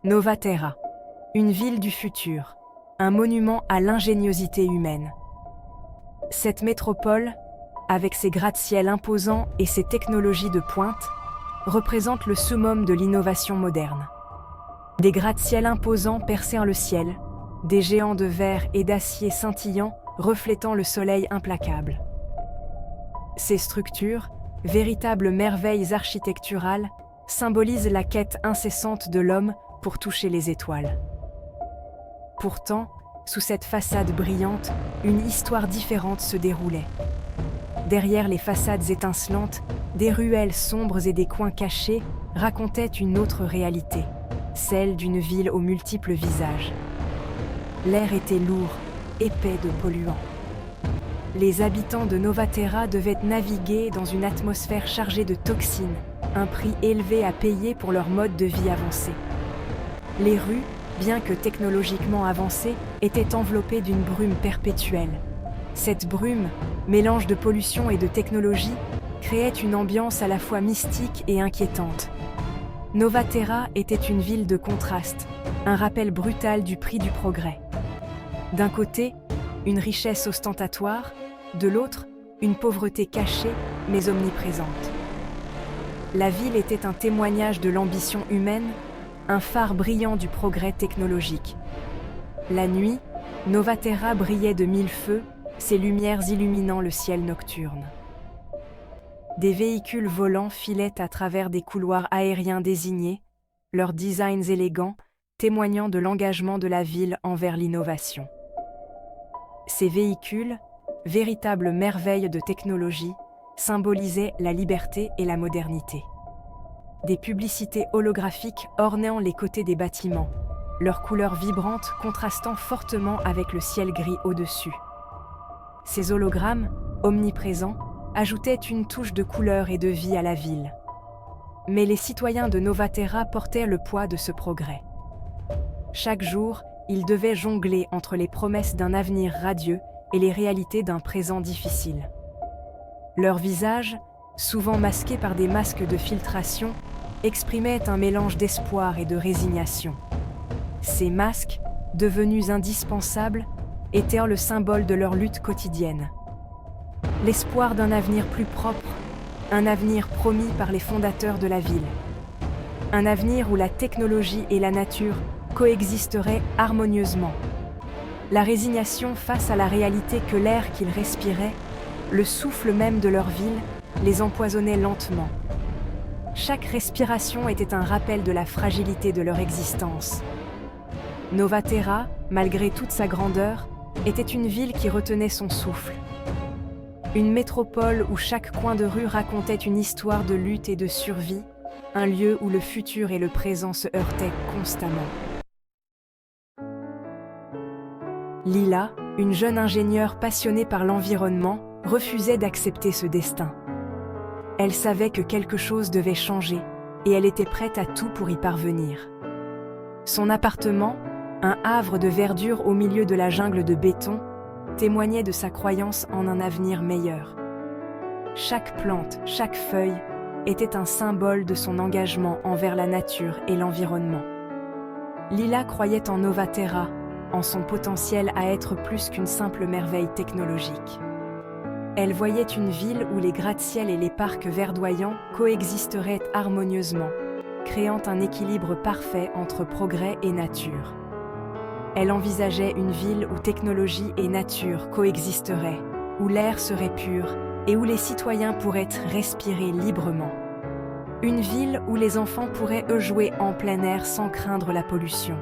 Novaterra, une ville du futur, un monument à l'ingéniosité humaine. Cette métropole, avec ses gratte-ciels imposants et ses technologies de pointe, représente le summum de l'innovation moderne. Des gratte-ciels imposants percèrent le ciel, des géants de verre et d'acier scintillants reflétant le soleil implacable. Ces structures, véritables merveilles architecturales, symbolisent la quête incessante de l'homme pour toucher les étoiles. Pourtant, sous cette façade brillante, une histoire différente se déroulait. Derrière les façades étincelantes, des ruelles sombres et des coins cachés racontaient une autre réalité, celle d'une ville aux multiples visages. L'air était lourd, épais de polluants. Les habitants de Novaterra devaient naviguer dans une atmosphère chargée de toxines, un prix élevé à payer pour leur mode de vie avancé. Les rues, bien que technologiquement avancées, étaient enveloppées d'une brume perpétuelle. Cette brume, mélange de pollution et de technologie, créait une ambiance à la fois mystique et inquiétante. Novaterra était une ville de contraste, un rappel brutal du prix du progrès. D'un côté, une richesse ostentatoire, de l'autre, une pauvreté cachée mais omniprésente. La ville était un témoignage de l'ambition humaine, un phare brillant du progrès technologique. La nuit, Novaterra brillait de mille feux, ses lumières illuminant le ciel nocturne. Des véhicules volants filaient à travers des couloirs aériens désignés, leurs designs élégants témoignant de l'engagement de la ville envers l'innovation. Ces véhicules, véritables merveilles de technologie, symbolisaient la liberté et la modernité. Des publicités holographiques ornaient les côtés des bâtiments, leurs couleurs vibrantes contrastant fortement avec le ciel gris au-dessus. Ces hologrammes, omniprésents, ajoutaient une touche de couleur et de vie à la ville. Mais les citoyens de Novaterra portaient le poids de ce progrès. Chaque jour, ils devaient jongler entre les promesses d'un avenir radieux et les réalités d'un présent difficile. Leurs visages, souvent masqués par des masques de filtration, exprimaient un mélange d'espoir et de résignation. Ces masques, devenus indispensables, étaient le symbole de leur lutte quotidienne. L'espoir d'un avenir plus propre, un avenir promis par les fondateurs de la ville. Un avenir où la technologie et la nature coexisteraient harmonieusement. La résignation face à la réalité que l'air qu'ils respiraient, le souffle même de leur ville, les empoisonnait lentement. Chaque respiration était un rappel de la fragilité de leur existence. Novaterra, malgré toute sa grandeur, était une ville qui retenait son souffle. Une métropole où chaque coin de rue racontait une histoire de lutte et de survie, un lieu où le futur et le présent se heurtaient constamment. Lila, une jeune ingénieure passionnée par l'environnement, refusait d'accepter ce destin. Elle savait que quelque chose devait changer et elle était prête à tout pour y parvenir. Son appartement, un havre de verdure au milieu de la jungle de béton, témoignait de sa croyance en un avenir meilleur. Chaque plante, chaque feuille était un symbole de son engagement envers la nature et l'environnement. Lila croyait en Novaterra, en son potentiel à être plus qu'une simple merveille technologique. Elle voyait une ville où les gratte-ciels et les parcs verdoyants coexisteraient harmonieusement, créant un équilibre parfait entre progrès et nature. Elle envisageait une ville où technologie et nature coexisteraient, où l'air serait pur et où les citoyens pourraient respirer librement. Une ville où les enfants pourraient jouer en plein air sans craindre la pollution.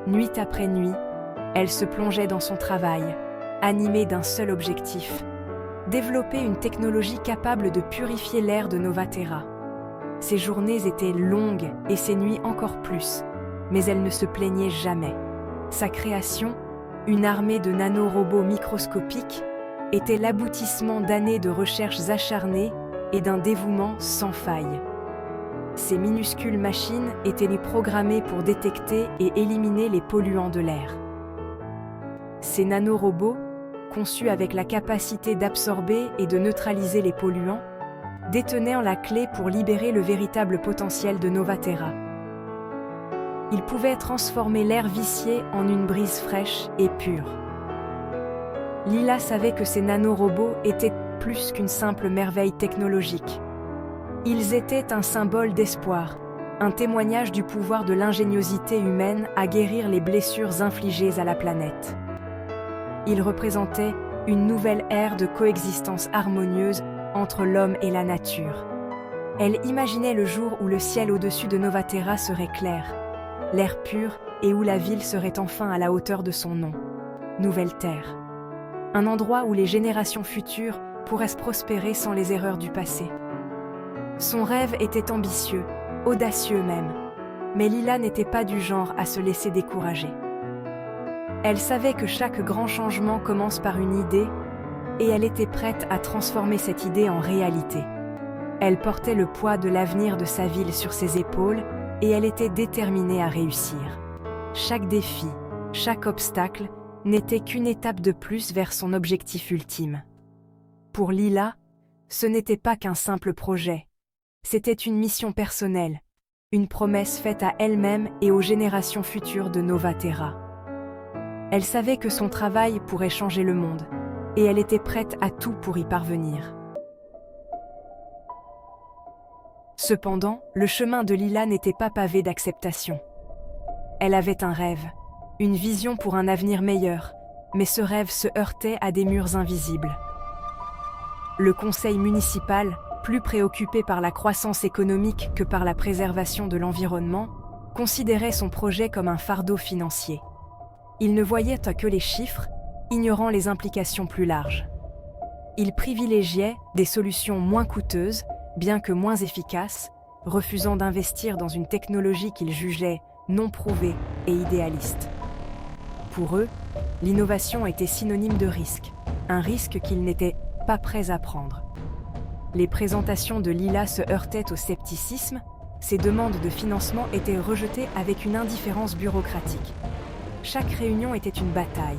Nuit après nuit, elle se plongeait dans son travail, animée d'un seul objectif: développer une technologie capable de purifier l'air de Novaterra. Ses journées étaient longues et ses nuits encore plus, mais elle ne se plaignait jamais. Sa création, une armée de nanorobots microscopiques, était l'aboutissement d'années de recherches acharnées et d'un dévouement sans faille. Ces minuscules machines étaient programmées pour détecter et éliminer les polluants de l'air. Ces nanorobots, conçus avec la capacité d'absorber et de neutraliser les polluants, détenaient la clé pour libérer le véritable potentiel de Novaterra. Il pouvait transformer l'air vicié en une brise fraîche et pure. Lila savait que ces nanorobots étaient plus qu'une simple merveille technologique. Ils étaient un symbole d'espoir, un témoignage du pouvoir de l'ingéniosité humaine à guérir les blessures infligées à la planète. Ils représentaient une nouvelle ère de coexistence harmonieuse entre l'homme et la nature. Elle imaginait le jour où le ciel au-dessus de Novaterra serait clair, l'air pur et où la ville serait enfin à la hauteur de son nom, Nouvelle Terre. Un endroit où les générations futures pourraient se prospérer sans les erreurs du passé. Son rêve était ambitieux, audacieux même, mais Lila n'était pas du genre à se laisser décourager. Elle savait que chaque grand changement commence par une idée, et elle était prête à transformer cette idée en réalité. Elle portait le poids de l'avenir de sa ville sur ses épaules, et elle était déterminée à réussir. Chaque défi, chaque obstacle, n'était qu'une étape de plus vers son objectif ultime. Pour Lila, ce n'était pas qu'un simple projet. C'était une mission personnelle, une promesse faite à elle-même et aux générations futures de Novaterra. Elle savait que son travail pourrait changer le monde, et elle était prête à tout pour y parvenir. Cependant, le chemin de Lila n'était pas pavé d'acceptation. Elle avait un rêve, une vision pour un avenir meilleur, mais ce rêve se heurtait à des murs invisibles. Le conseil municipal, plus préoccupé par la croissance économique que par la préservation de l'environnement, considérait son projet comme un fardeau financier. Il ne voyait que les chiffres, ignorant les implications plus larges. Il privilégiait des solutions moins coûteuses, bien que moins efficaces, refusant d'investir dans une technologie qu'il jugeait non prouvée et idéaliste. Pour eux, l'innovation était synonyme de risque, un risque qu'ils n'étaient pas prêts à prendre. Les présentations de Lila se heurtaient au scepticisme, ses demandes de financement étaient rejetées avec une indifférence bureaucratique. Chaque réunion était une bataille,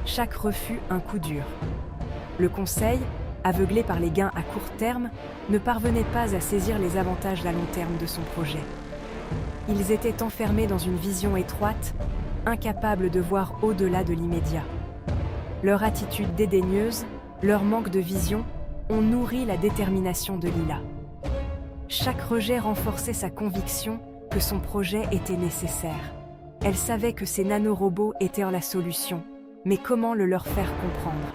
chaque refus un coup dur. Le conseil, aveuglé par les gains à court terme, ne parvenait pas à saisir les avantages à long terme de son projet. Ils étaient enfermés dans une vision étroite, incapables de voir au-delà de l'immédiat. Leur attitude dédaigneuse, leur manque de vision, ont nourri la détermination de Lila. Chaque rejet renforçait sa conviction que son projet était nécessaire. Elle savait que ces nanorobots étaient la solution, mais comment le leur faire comprendre?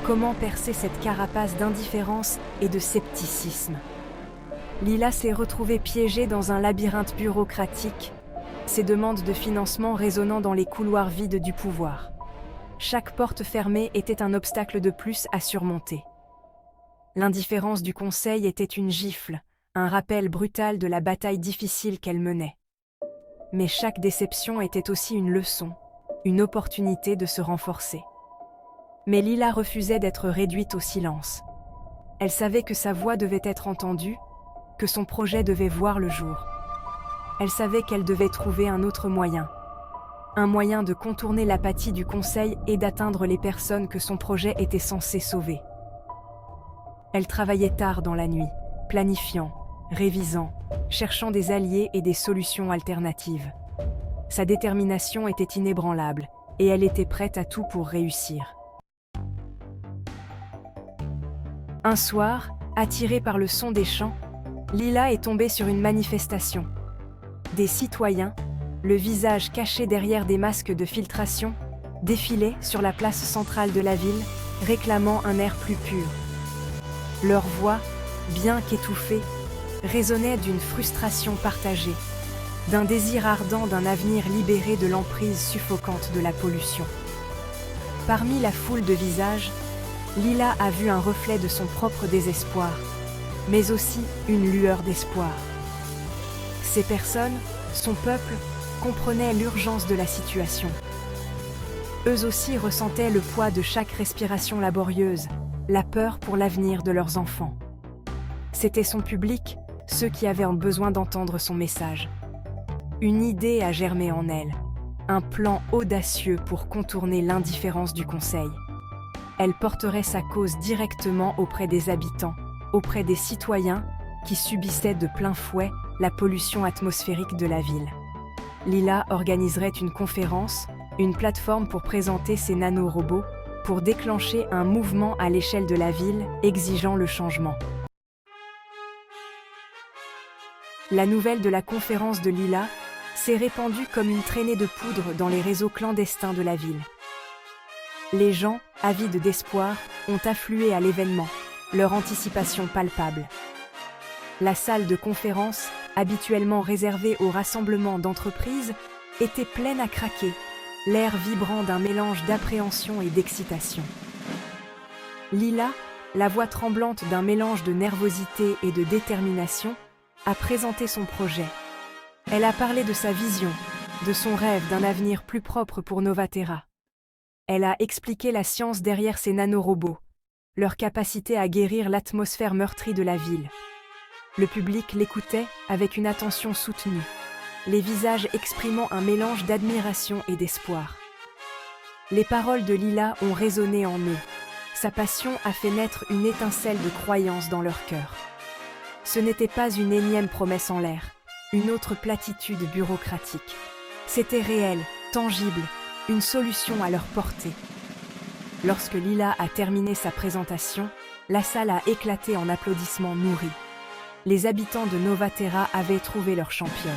Comment percer cette carapace d'indifférence et de scepticisme? Lila s'est retrouvée piégée dans un labyrinthe bureaucratique, ses demandes de financement résonnant dans les couloirs vides du pouvoir. Chaque porte fermée était un obstacle de plus à surmonter. L'indifférence du conseil était une gifle, un rappel brutal de la bataille difficile qu'elle menait. Mais chaque déception était aussi une leçon, une opportunité de se renforcer. Mais Lila refusait d'être réduite au silence. Elle savait que sa voix devait être entendue, que son projet devait voir le jour. Elle savait qu'elle devait trouver un autre moyen. Un moyen de contourner l'apathie du conseil et d'atteindre les personnes que son projet était censé sauver. Elle travaillait tard dans la nuit, planifiant, révisant, cherchant des alliés et des solutions alternatives. Sa détermination était inébranlable, et elle était prête à tout pour réussir. Un soir, attirée par le son des chants, Lila est tombée sur une manifestation. Des citoyens, le visage caché derrière des masques de filtration, défilaient sur la place centrale de la ville, réclamant un air plus pur. Leur voix, bien qu'étouffée, résonnait d'une frustration partagée, d'un désir ardent d'un avenir libéré de l'emprise suffocante de la pollution. Parmi la foule de visages, Lila a vu un reflet de son propre désespoir, mais aussi une lueur d'espoir. Ces personnes, son peuple, comprenaient l'urgence de la situation. Eux aussi ressentaient le poids de chaque respiration laborieuse, la peur pour l'avenir de leurs enfants. C'était son public, ceux qui avaient besoin d'entendre son message. Une idée a germé en elle, un plan audacieux pour contourner l'indifférence du conseil. Elle porterait sa cause directement auprès des habitants, auprès des citoyens qui subissaient de plein fouet la pollution atmosphérique de la ville. Lila organiserait une conférence, une plateforme pour présenter ses nanorobots, pour déclencher un mouvement à l'échelle de la ville exigeant le changement. La nouvelle de la conférence de Lila s'est répandue comme une traînée de poudre dans les réseaux clandestins de la ville. Les gens, avides d'espoir, ont afflué à l'événement, leur anticipation palpable. La salle de conférence, habituellement réservée aux rassemblements d'entreprises, était pleine à craquer, l'air vibrant d'un mélange d'appréhension et d'excitation. Lila, la voix tremblante d'un mélange de nervosité et de détermination, a présenté son projet. Elle a parlé de sa vision, de son rêve d'un avenir plus propre pour Novaterra. Elle a expliqué la science derrière ces nanorobots, leur capacité à guérir l'atmosphère meurtrie de la ville. Le public l'écoutait avec une attention soutenue, les visages exprimant un mélange d'admiration et d'espoir. Les paroles de Lila ont résonné en eux. Sa passion a fait naître une étincelle de croyance dans leur cœur. Ce n'était pas une énième promesse en l'air, une autre platitude bureaucratique. C'était réel, tangible, une solution à leur portée. Lorsque Lila a terminé sa présentation, la salle a éclaté en applaudissements nourris. Les habitants de Novaterra avaient trouvé leur championne.